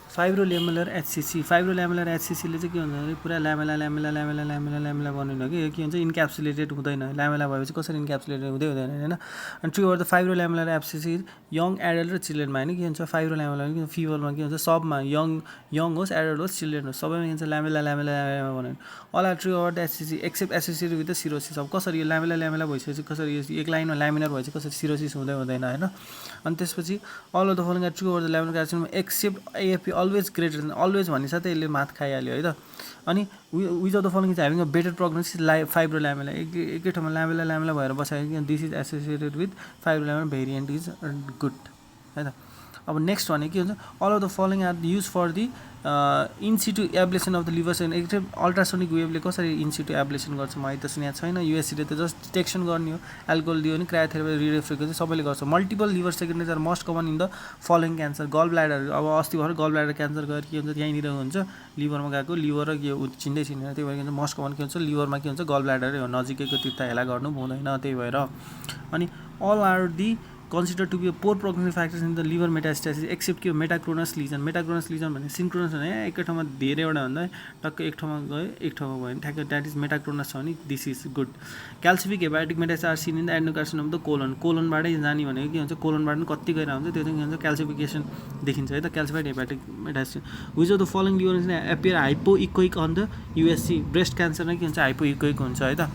फाइब्रोल्यामुलर एचसिसी फाइब्रोल्यामुलर एचसिसीले चाहिँ के हुन्छ भने पुरा ल्यामेला बनिनु कि के हुन्छ इन्क्याप्सुलेटेड हुँदैन ल्यामेला भएपछि कसरी इन्क्याप्सुलेटेड हुँदैन हैन अनि true or the fibrolamellar HCC young adult र चिल्ड्रेनमा हैन के हुन्छ फाइब्रोल्यामुलर फिभरमा के हुन्छ सबमा यङ होस् एडल्ट होस् चिल्ड्रेन होस् सबैमा के हुन्छ ल्यामेला भन्यो all are true or the HCC except associated with the cirrhosis अब कसरी यो ल्यामेला भइसकेपछि कसरी एक लाइनमा ल्यामिनर भएपछि कसरी सिरोसिस हुँदैन हैन अनि त्यसपछि all of the following are true or the laminar carcinoma except AFP always greater than always भन्ने साथै यसले माथ खाइहाल्यो है त अनि which of the following is having a better prognosis fibrolamellar एकै ठाउँमा ल्यामेला भएर बसेको this is associated with fibrolamellar variant is good है त अब नेक्स्ट भने के हुन्छ all of the following are use for the in situ ablation of the liver sale एकदम अल्ट्रासोनिक वेभले कसरी इनसिटु एब्लेसन गर्छ मैले त सुनेको छैन युएससीले त जस्ट डिटेक्सन गर्ने हो एल्कोहल दियो भने क्रायोथेरापी रेडियो फ्रिक्वेन्सी सबैले गर्छ multiple liver secondaries are most common in the following cancer gall bladder अब अस्ति भएर गल ब्ल्याडर क्यान्सर गएर के हुन्छ यहीँनिर हुन्छ लिभरमा गएको लिभर र के चिन्दै चिन्दैन त्यही भएर के हुन्छ मोस्ट कमन के हुन्छ लिभरमा के हुन्छ गल ब्ल्याडरै हो नजिकैको तीर्थ हेला गर्नु हुँदैन त्यही भएर अनि all are the considered to be a poor prognostic factors in the liver metastasis except कि मेटाक्रोनस लिजन भने सिन्क्रोनस भने एकै ठाउँमा धेरैवटा भन्दा टक्क एक ठाउँमा गयो एक ठाउँमा भयो भने ठ्याक्कै द्याट इज मेटाक्रोनस छ भने this is good calcific hepatic metastasis are seen in the adenocarcinoma the कोलनबाटै जाने भनेको के हुन्छ कोलनबाट पनि कति गएर हुन्छ त्यो चाहिँ के हुन्छ क्याल्सिफिकेसन देखिन्छ है त calcified hepatic metastasis which of the following liver appear hypoechoic on the USG breast cancer नै के हुन्छ हाइपो इक्विक हुन्छ है त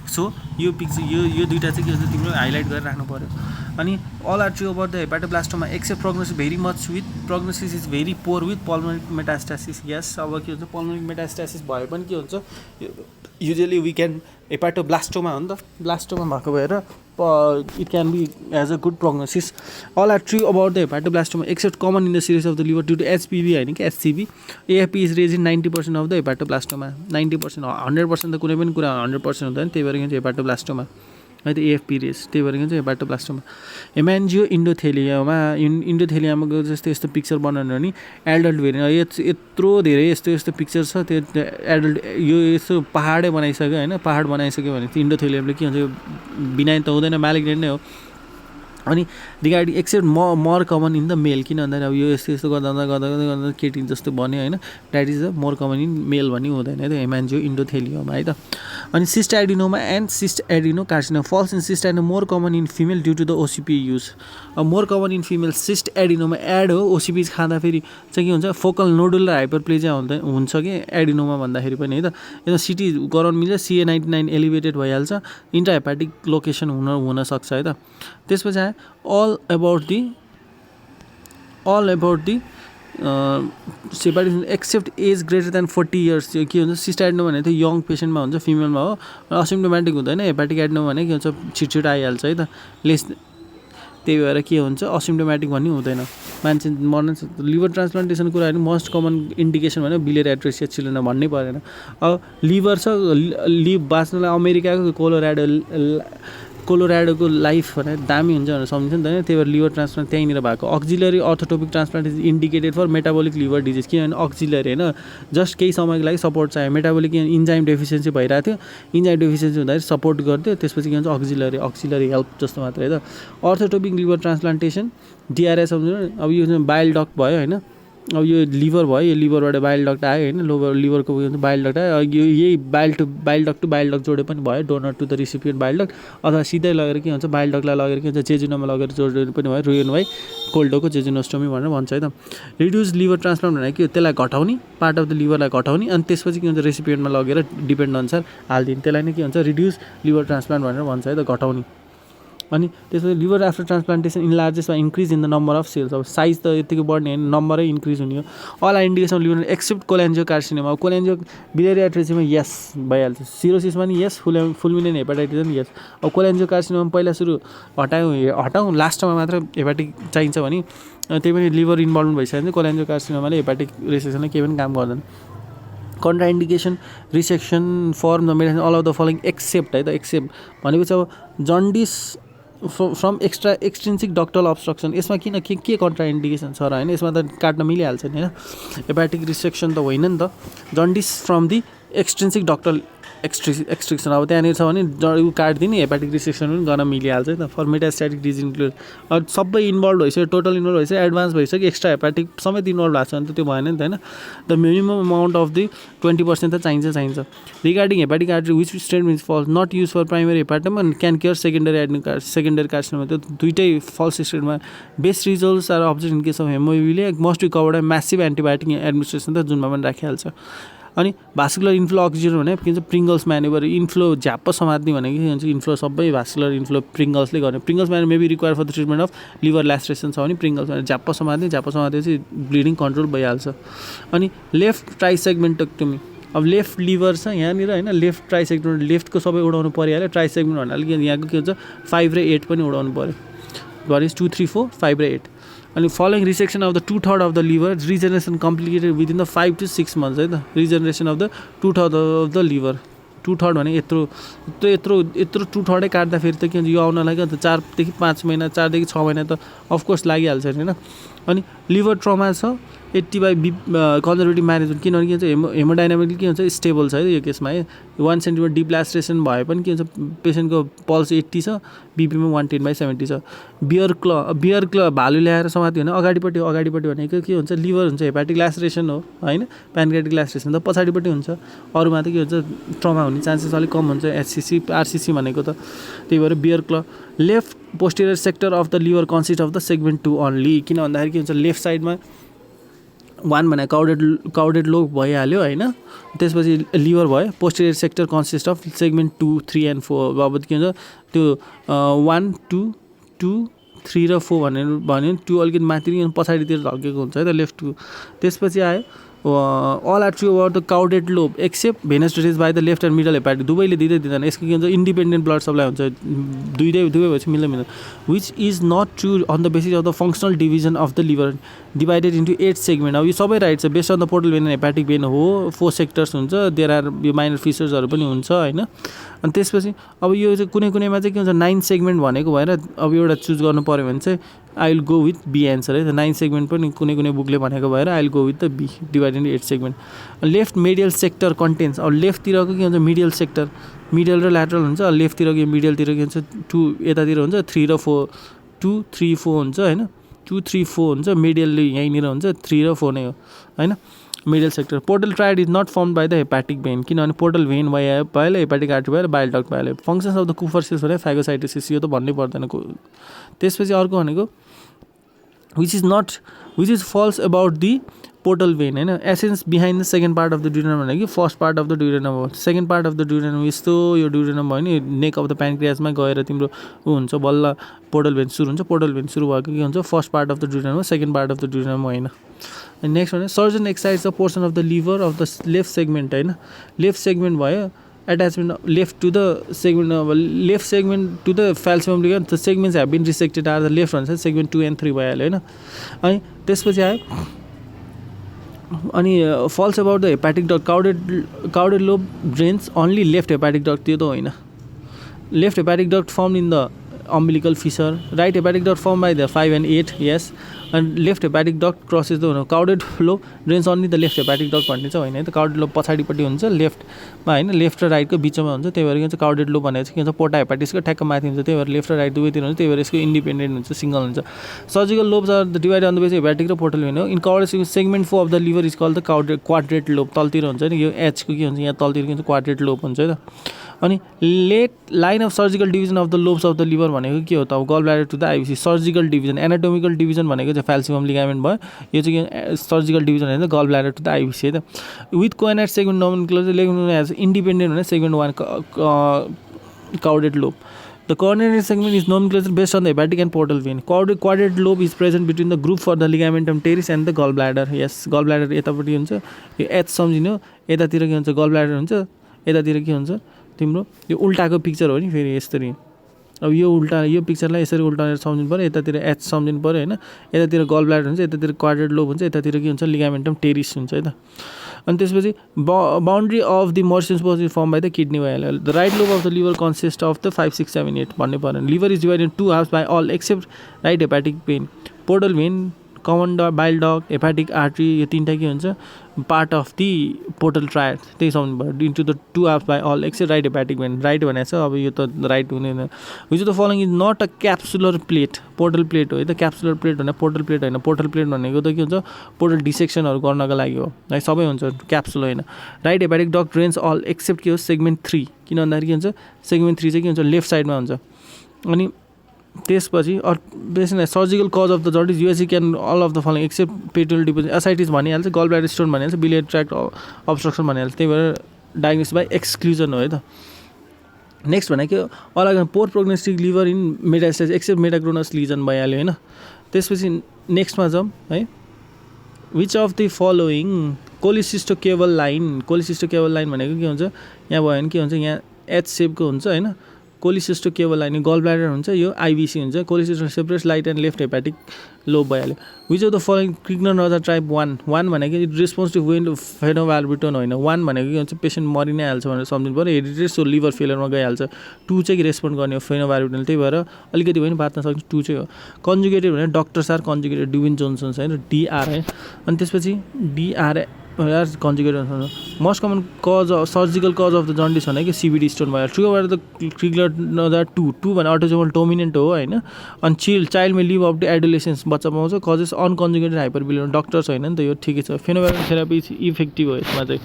सो यो पिक्चर यो दुईवटा चाहिँ के हुन्छ तिम्रो हाइलाइट गरेर राख्नु पर्यो अनि all are true about the hepatoblastoma except prognosis very much with prognosis is very poor with pulmonic metastasis यस अब के हुन्छ पल्मोनिक मेटास्टासिस भए पनि के हुन्छ युजली वी क्यान हेपाटोब्लास्टोमा हो नि त ब्लास्टोमा भएको भएर it can be as a good prognosis all are true about the hepatoblastoma except common in the cirrhosis of the liver due to HPV होइन कि HCV AFP is raise in 90% of the hepatoblastoma 90% 100% त कुनै पनि कुरा 100% हुँदैन त्यही भएर के हुन्छ हेपाटोब्लास्टोमा है त एएफपी रेज त्यही भएर के हुन्छ हेपाटोब्लास्टोमा हेमान्जियो इन्डोथेलियामाको जस्तो यस्तो पिक्चर बनाउनु भने एडल्ट भेरिएन्ट यत्रो धेरै यस्तो पिक्चर छ त्यो एडल्ट यो यस्तो पहाडै बनाइसक्यो होइन पहाड बनाइसक्यो भने त्यो इन्डोथेलियमले के हुन्छ बिनाइन त हुँदैन म्यालिग्नेन्ट नै हो अनि regarding except more common in the male किन भन्दाखेरि अब यो यस्तो गर्दा केटी जस्तो भन्यो होइन that is the more common in male भन्ने हुँदैन है त हेमान्जियो इन्डोथेलियम है त अनि cystadenoma and cystadenocarcinoma falls in cystadeno more common in female due to the OCP use अब more common in female cystadenoma एड हो ओसिपी खाँदाखेरि चाहिँ के हुन्छ फोकल नोडुलर हाइपरप्लेजिया हुन्छ कि एडिनोमा भन्दाखेरि पनि है त यता सिटी गराउनु मिल्छ CA99 एलिभेटेड भइहाल्छ इन्ट्राहेपाटिक लोकेसन हुनसक्छ है त त्यसपछि all about the separation except age greater than 40 years के हुन्छ सिस्ट एडिनो भने त्यो यङ पेसेन्टमा हुन्छ फिमेलमा हो असिम्टोमेटिक हुँदैन हेपाटिक एडिनो भने के हुन्छ छिटो आइहाल्छ है त लेस त्यही भएर के हुन्छ असिम्टोमेटिक भन्ने हुँदैन मान्छे मर्न लिभर ट्रान्सप्लान्टेसन कुरा होइन मोस्ट कमन इन्डिकेसन भने बिलियरी एट्रोसिया चिल्ड्रेन भन्नै परेन अब लिभर छ बाँच्नलाई अमेरिकाको कोलोराडोको लाइफ भने दामी हुन्छ भनेर सम्झिन्छ नि त होइन त्यही भएर लिभर ट्रान्सप्लान्ट त्यहीँनिर भएको auxiliary orthotopic transplant is indicated for metabolic liver disease किनभने अक्जिलरी होइन जस्ट केही समयको लागि सपोर्ट चाहियो मेटाबोलिक इन्जाइम डेफिसियन्सी भइरहेको थियो इन्जाइम डेफिसियन्सी हुँदाखेरि सपोर्ट गर्थ्यो त्यसपछि के भन्छ अक्जिलरी हेल्प जस्तो मात्रै है त अर्थोटोपिक लिभर ट्रान्सप्लान्टेसन डिआरएस अब यो बाइल डक्ट भयो होइन अब यो लिभर भयो यो लिभरबाट बाइल डक्ट आयो होइन लिभरको बाइल डक्ट आयो यही bile duct to bile duct जोडे पनि भयो donor to the recipient bile duct अथवा सिधै लगेर के हुन्छ बाइल डक्टलाई लगेर के हुन्छ जेजुनोमा लगेर जोडे पनि भयो रुयन भाइ कोल्डोको जेजुनोस्टोमी भनेर भन्छ है त रिड्युस लिभर ट्रान्सप्लान्ट भनेर के त्यसलाई घटाउने पार्ट अफ द लिभरलाई घटाउने अनि त्यसपछि के हुन्छ रेसिपिएन्टमा लगेर डिपेन्ड अनुसार हालिदिने त्यसलाई नै के हुन्छ रिड्युस लिभर ट्रान्सप्लान्ट भनेर भन्छ है त घटाउने अनि त्यसपछि liver after transplantation in largest increase in the number of cells अब साइज त यतिको बढ्ने होइन नम्बरै इन्क्रिज हुने हो all indication liver except cholangiocarcinoma cholangio biliary एट्रोसियामा यस भइहाल्छ सिरोसिसमा नि यस फुलमिनेन्ट हेपाटाइटिस पनि यस अब कोलेन्जियो कार्सिनोमा पहिला सुरु हटाउँ लास्टमा मात्र हेपाटिक चाहिन्छ भने त्यही पनि लिभर इन्भल्भ भइसक्यो भने कोलेन्जियो कार्सिनोमाले हेपाटिक रेसेक्सनले केही पनि काम गर्दैन contraindication resection from the medicine all of the following except है त एक्सेप्ट भनेपछि अब jaundice from extrinsic ductal obstruction यसमा किन के कन्ट्राइन्डिकेसन छ र होइन यसमा त काट्न मिलिहाल्छ नि होइन हेपाटिक रिसेक्सन त होइन नि त जन्डिस फ्रम दि एक्सट्रिन्सिक डक्टल एक्सट्रिक्सन अब त्यहाँनिर छ भने ऊ काटिदिने हेपाटिक रिसेक्सन पनि गर्न मिलिहाल्छ है त फर मेटास्ट्याटिक डिजिज इन्क्लुड अब सबै इन्भल्भ भइसक्यो टोटल इन्भल्भ भइसक्यो एडभान्स भइसक्यो एक्स्ट्रा हेपाटिक समेत इन्भल्भ भएको छ भने त त्यो भएन नि त होइन the minimum amount of the 20% त चाहिन्छ regarding hepatic artery which statement falls not use for primary hepatoma and can care secondary carcinoma त्यो दुइटै फल्स स्टेटमा best results are observe in case of hemophilia must be covered massive antibiotic administration त जुनमा पनि राखिहाल्छ अनि vascular inflow oxygen भने के भन्छ प्रिङ्गल्स म्यानेभर इन्फ्लो झ्याप्प समात्ने भनेको के भन्छ इन्फ्लो सबै भास्कुलर इन्फ्लो प्रिङ्गल्सले गर्ने Pringle's maneuver maybe require for the treatment of liver laceration छ भने प्रिङ्गल्स म्याने झ्याप्प समातेपछि ब्लिडिङ कन्ट्रोल भइहाल्छ अनि लेफ्ट ट्राई सेगमेन्टेक्टोमी अब लेफ्ट लिभर छ यहाँनिर होइन लेफ्ट ट्राई सेगमेन्ट लेफ्टको सबै उडाउनु परिहाल्यो ट्राई सेगमेन्ट भन्नाले यहाँको के हुन्छ 5 र 8 पनि उडाउनु पऱ्यो भर इज 2, 3, 4, 5 र 8 अनि following resection of the 2/3 of the liver regeneration complicated within the 5 to 6 months है त regeneration of the 2/3 of the liver 2/3 भने यत्रो 2/3 काट्दाखेरि त के हुन्छ यो आउनलाई के हुन्छ 4 देखि 5 महिना 4 देखि 6 महिना त अफकोर्स लागिहाल्छ होइन अनि लिभर ट्रमा छ 80 बाई कन्जर्भेटिभ म्यानेजमेन्ट किनभने के हुन्छ हेमोडाइनामिकली के हुन्छ स्टेबल छ है यो केसमा है 1 सेन्टिमिटर डिप्लास्ट्रेसन भए पनि के हुन्छ पेसेन्टको पल्स 80 छ बिपीमा 110/70 छ बियर क्ल भालु ल्याएर समात्यो भने अगाडिपट्टि भनेको के हुन्छ लिभर हुन्छ हेपाटिक ल्यास्ट्रेसन हो होइन प्यानक्रियाटिक ल्यास्ट्रेसन त पछाडिपट्टि हुन्छ अरूमा त के हुन्छ ट्रमा हुने चान्सेस अलिक कम हुन्छ एचसिसी आरसिसी भनेको त त्यही भएर बियर क्ल left posterior sector of the liver consist of the segment 2 only किन भन्दाखेरि के हुन्छ लेफ्ट साइडमा 1 भने काउडेड लोब भइहाल्यो होइन त्यसपछि लिभर भयो posterior sector consist of segment 2, 3 and 4 अब के हुन्छ त्यो 1, 2, 3 र 4 भन्यो 2 अलिकति माथि पछाडितिर ढल्केको हुन्छ है त लेफ्ट 2 त्यसपछि आयो all are true about the caudate lobe except venous disease by the left and middle hepatic दुवैले दिँदैन यसको के हुन्छ इन्डिपेन्डेन्ट ब्लड सप्लाई हुन्छ दुवै भएपछि मिल्दैन which is not true on the basis of the functional division of the liver divided into 8 segment अब यो सबै राइट छ based on the portal vein hepatic vein हो 4 सेक्टर्स हुन्छ देयर आर यो माइनर फिचर्सहरू पनि हुन्छ होइन अनि त्यसपछि अब यो चाहिँ कुनैमा चाहिँ के हुन्छ 9 सेगमेन्ट भनेको भएर अब एउटा चुज गर्नु पऱ्यो भने चाहिँ I will go with B answer है त 9 सेगमेन्ट पनि कुनै बुकले भनेको भएर I will go with the B divided into 8 segment left medial sector contains अब लेफ्टतिरको के हुन्छ मिडियल सेक्टर मिडियल र ल्याटरल हुन्छ लेफ्टतिरको मिडियलतिर के हुन्छ 2 यतातिर हुन्छ 3 र 4 2, 3, 4 हुन्छ होइन 2, 3, 4 हुन्छ मिडियलले यहीँनिर हुन्छ 3 र 4 नै हो होइन medial sector portal triad is not form by the hepatic vein किनभने पोर्टल भेन भइहाल्यो हेपाटिक आर्टरी भएर बाइल डक्ट भइहाल्यो functions of the Kupffer cells भने फाइगोसाइटोसिस यो त भन्नै पर्दैन त्यसपछि अर्को भनेको which is false about the portal vein होइन essence behind the second part of the duodenum भनेको first part of the duodenum हो second part of the duodenum यस्तो यो ड्युरेनम भयो नि नेक अफ द प्यानक्रियासमा गएर तिम्रो ऊ हुन्छ बल्ल पोर्टल भेन सुरु हुन्छ पोर्टल भेन सुरु भएको के हुन्छ first part of the duodenum हो second part of the duodenum होइन अनि नेक्स्ट भने surgeon excise the portion of the liver of the left segment होइन लेफ्ट सेगमेन्ट भयो attachment left to the segment to the falciparum ligament the segments have been resected are the left one segment 2 and 3 भइहाल्यो होइन अनि त्यसपछि आयो अनि falls about the hepatic duct caudate lobe drains only left hepatic duct त्यो त होइन left hepatic duct form in the umbilical fissure right hepatic duct formed by the 5 and 8 yes and left hepatic duct crosses the caudate lobe drains only the left hepatic duct भन्ने चाहिँ होइन है त caudate lobe पछाडिपट्टि हुन्छ लेफ्टमा होइन left र राइटको बिचमा हुन्छ त्यही भएर के भन्छ caudate lobe भनेको चाहिँ के भन्छ पोर्टा हेपाटिसको ठ्याक्क माथि हुन्छ त्यही भएर लेफ्ट र राइट दुवैतिर हुन्छ त्यही भएर यसको इन्डिपेन्डेन्ट हुन्छ सिङ्गल हुन्छ surgical lobes are the divide on the base hepatic र पोर्टल भेन हो in caudate segment 4 of the liver is called the quadrate lobe तलतिर हुन्छ नि यो एचको के हुन्छ यहाँ तलतिर के हुन्छ क्वाड्रेट लोब हुन्छ है त अनि late line of surgical division of the lobes of the liver भनेको के हो त अब gall bladder to the IVC surgical division anatomical division भनेको चाहिँ फ्याल्सिपम लिगामेन्ट भयो यो चाहिँ सर्जिकल डिभिजन होइन गल ब्ल्याडर टु द आइबिसी है त विथ कोएनाइट सेगमेन्ट नोमेनक्लेचर लेख्नु एज इन्डिपेन्डेन्ट भने सेगमेन्ट 1 काउडेड लोब द कोर्डिनेट segment is nomenclature based on the hepatic and portal vein quadrate lobe is present between the groove for the ligamentum teres and the gall bladder यस gall bladder यतापट्टि हुन्छ यो H सम्झिनु यतातिर के हुन्छ गल bladder हुन्छ यतातिर के हुन्छ तिम्रो यो उल्टाको पिक्चर हो नि फेरि यसरी अब यो उल्टा यो पिक्चरलाई यसरी उल्टाएर सम्झिनु पऱ्यो यतातिर एच सम्झिनु पऱ्यो होइन यतातिर गल ब्ल्याडर हुन्छ यतातिर क्वाड्रेट लोब हुन्छ यतातिर के हुन्छ लिगामेन्टम टेरिस हुन्छ है त अनि त्यसपछि boundary of the Morison's pouch is form by the kidney भइहाल्यो the right lobe of the liver consist of the 5, 6, 7, 8 भन्नै पऱ्यो liver is divided 2 halves by all except right hepatic vein portal vein common bile duct hepatic artery यो तीनटा के हुन्छ part of the portal triad त्यही सम्झनु भयो into the 2 halves by all except right hepatic van right भनेको छ अब यो त राइट हुँदैन which the following is not a capsular plate portal plate हो है त क्याप्सुलर प्लेट होइन पोर्टल प्लेट होइन पोर्टल प्लेट भनेको त के हुन्छ पोर्टल डिसेक्सनहरू गर्नको लागि हो है सबै हुन्छ क्याप्सुल होइन right hepatic duct drains all except के हो सेगमेन्ट 3 किन भन्दाखेरि के हुन्छ सेगमेन्ट 3 चाहिँ के हुन्छ लेफ्ट साइडमा हुन्छ अनि त्यसपछि basin surgical cause of the jaundice USG can all of the following except petrol deposit ascites भनिहाल्छ गल ब्ल्याडर स्टोन भनिहाल्छ बिलियरी ट्र्याक्ट अब्स्ट्रक्सन भनिहाल्छ त्यही भएर डायग्नोसिस बाई एक्सक्लुजन हो है त नेक्स्ट भनेको अलग poor prognostic liver in metastases except metachronous lesion भइहाल्यो होइन त्यसपछि नेक्स्टमा जाउँ है which of the following cholecystocaval line भनेको के हुन्छ यहाँ भयो भने के हुन्छ यहाँ एच सेपको हुन्छ होइन कोलिसिस्टोकेबल लाइन गल ब्ल्याडर हुन्छ यो आइबिसी हुन्छ cholecysto separates right and left hepatic lobe भइहाल्यो which of the following Crigler Najjar type 1 भनेको it response to when phenobarbitone होइन 1 भनेको के हुन्छ पेसेन्ट मरि नै हाल्छ भनेर सम्झिनु पऱ्यो हेरिटेज सो लिभर फेलियरमा गइहाल्छ 2 चाहिँ रेस्पोन्ड गर्ने हो फेनोभाल्ब्युटोन त्यही भएर अलिकति पनि बाँच्न सक्छ 2 चाहिँ हो कन्जुगेटेड भने डक्टर्स आर कन्जुगेटेड ड्युबिन जोन्सन्स होइन डिआर है अनि त्यसपछि DR conjugated most common cause surgical cause of the jaundice भनेको सिबिडी स्टोन भयो ट्रु भएर त क्रिग्लर नजर 2 भने अटोजोमल डोमिनेन्ट हो होइन अनि child may live up to adolescence बच्चा पाउँछ कजेस अनकन्जुगेटेड हाइपरबिलियन डक्टर्स होइन नि त यो ठिकै छ फेनोभाइरल थेरापी इफेक्टिभ हो यसमा चाहिँ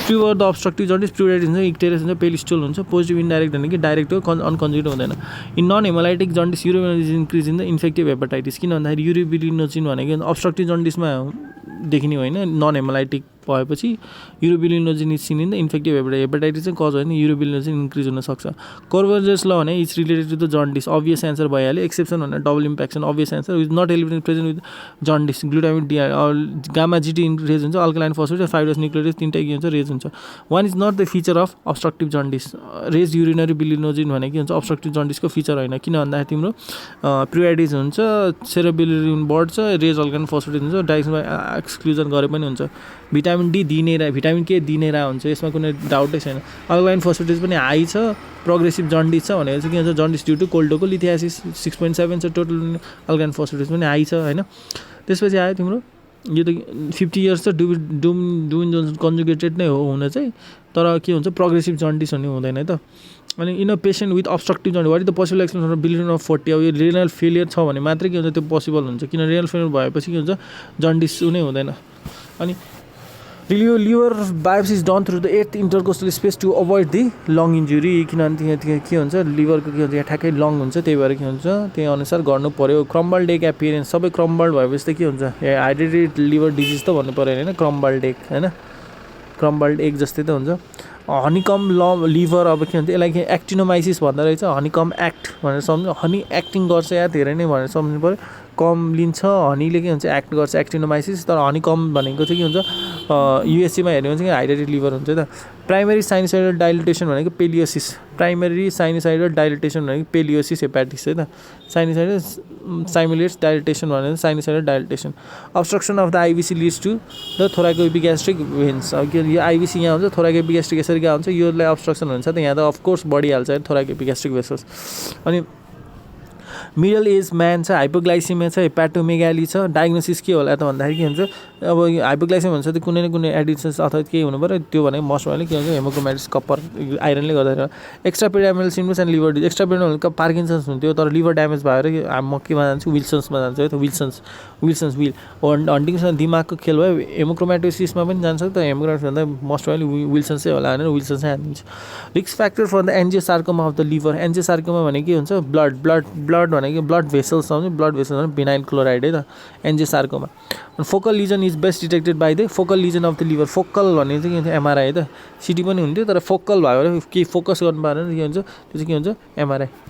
ट्रु भएर द अब्स्ट्रक्टिभ जन्डिस प्युराइटिस हुन्छ इक्टेरियस हुन्छ पेलिस्टोल हुन्छ पोजिटिभ इन्डाइरेक्ट भने कि डाइरेक्ट हो अनकन्जुगेटेड हुँदैन in non haemolytic jaundice urobilinogen increase in the infective hepatitis किन भन्दाखेरि युरोबिलिनोजिन भनेको अब्स्ट्रक्टिभ जन्डिसमा देखिने होइन नन हेमोलाइटिक भएपछि urobilinogen is seen in the infective hepatitis चाहिँ कज होइन युरोबिलिनोजिन इन्क्रिज हुनसक्छ कोर्बोजेस ल भने it's related to the jaundice obvious answer भइहाल्यो एक्सेप्सन भने double impaction obvious answer which not eliminate present with jaundice glutamine DR gamma GT raise हुन्छ alkaline phosphate fibrous nucleotide तीनटै के हुन्छ raise हुन्छ one is not the feature of obstructive jaundice raise urinary bilinogen भनेको हुन्छ obstructive जन्डिसको feature होइन किन भन्दाखेरि तिम्रो प्रियाइटिस हुन्छ सेरोबिलिन बढ्छ रेज अल्कालाइन फोस्फेट हुन्छ डाइग्नोसिस एक्सक्लुजन गरे पनि हुन्छ भिटामिन डी दिनेर भिटामिन के दिनेर हुन्छ यसमा कुनै डाउटै छैन अल्कालाइन फोस्फेटेज पनि हाई छ प्रोग्रेसिभ जन्डिस छ भनेको चाहिँ के हुन्छ जन्डिस ड्यु टु कोल्डोको लिथियासिस 6.7 छ टोटल अल्कालाइन फोस्फेटेज पनि हाई छ होइन त्यसपछि आयो तिम्रो यो त 50 इयर्स छ डुबिन जोन्सन कन्जुगेटेड नै हो हुन चाहिँ तर के हुन्छ प्रोग्रेसिभ जन्डिस हुने हुँदैन है त अनि in a patient with obstructive jaundice what is the possible explanation of billion of 40 अब यो रेनल फेलियर छ भने मात्रै के हुन्छ त्यो पोसिबल हुन्छ किन रेनल फेलियर भएपछि के हुन्छ जन्डिस नै हुँदैन अनि liver biopsy is done through the 8th intercostal space to avoid the lung injury किनभने त्यहाँ के हुन्छ लिभरको के हुन्छ यहाँ ठ्याक्कै लङ हुन्छ त्यही भएर के हुन्छ त्यही अनुसार गर्नु पऱ्यो क्रम्बल्ड एग एपियरेन्स सबै क्रम्बल्ड भएपछि त के हुन्छ हाइड्रेटेड लिभर डिजिज त भन्नु पऱ्यो होइन क्रम्बल्ड एग होइन क्रम्बल्ड एग जस्तै त हुन्छ हनीकम लिभर अब के भन्छ यसलाई एक्टिनोमाइसिस भन्दो रहेछ हनीकम एक्ट भनेर सम्झ्नु हनी एक्टिङ गर्छ या धेरै नै भनेर सम्झ्नु पऱ्यो कम लिन्छ हनीले के हुन्छ एक्ट गर्छ एक्टिनोमाइसिस तर हनीकम भनेको चाहिँ के हुन्छ युएससीमा हेर्ने भने चाहिँ हाइड्रेटेड लिभर हुन्छ त प्राइमेरी साइनोसाइडल डाइलेटेसन भनेको पेलियोसिस प्राइमेरी साइनोसाइडल डाइलेटेसन भनेको पेलियोसिस हेपाटिस है त साइनोसाइडल साइमुलेट्स डाइलेटेसन भनेको sinusoidal dilatation obstruction of the IVC leads to the thoracoepigastric veins अब यो आइबिसी यहाँ हुन्छ थोराकोएपिग्यास्ट्रिक यसरी कहाँ हुन्छ योलाई अब्स्ट्रक्सन हुन्छ त यहाँ त अफकोर्स बढिहाल्छ थोराकोएपिग्यास्ट्रिक भेसल्स अनि मिडल एज म्यान छ हाइपोग्लाइसिमिया छ हेपाटोमेगाली छ डायग्नोसिस के होला त भन्दाखेरि के हुन्छ अब हाइपोग्लाइसिमिया भन्छ त कुनै न कुनै एडिसन्स अथवा केही हुनु पऱ्यो त्यो भनेको मस्ट भएन के हुन्छ हेमोक्रोमाटिस कपर आइरनले गर्दा extra pyramidal syndrome and liver disease extra pyramidal Parkinson's हुन्थ्यो तर लिभर ड्यामेज भएर म केमा जान्छु विल्सन्समा जान्छु है त विल्सन्स विल हन्टिङसँग दिमागको खेल भयो हेमोक्रोमाटोसिसमा पनि जान्छ त हेमोक्रोमाटिस भन्दा मस्ट भएन विल्सन्सै होला भनेर विल्सन्सै हानिदिन्छ risk factor for the angiosarcoma of the liver angiosarcoma भनेको के हुन्छ ब्लड भनेको ब्लड भेसल्स आउँछ ब्लड भेसल्स भने भिनाइल क्लोराइड है त angiosarcoma focal lesion is best detected by the focal lesion of the liver focal भन्ने चाहिँ के हुन्छ एमआरआई है त सिटी पनि हुन्थ्यो तर फोकल भयो भने के फोकस गर्नु पारेन के हुन्छ त्यो चाहिँ के हुन्छ एमआरआई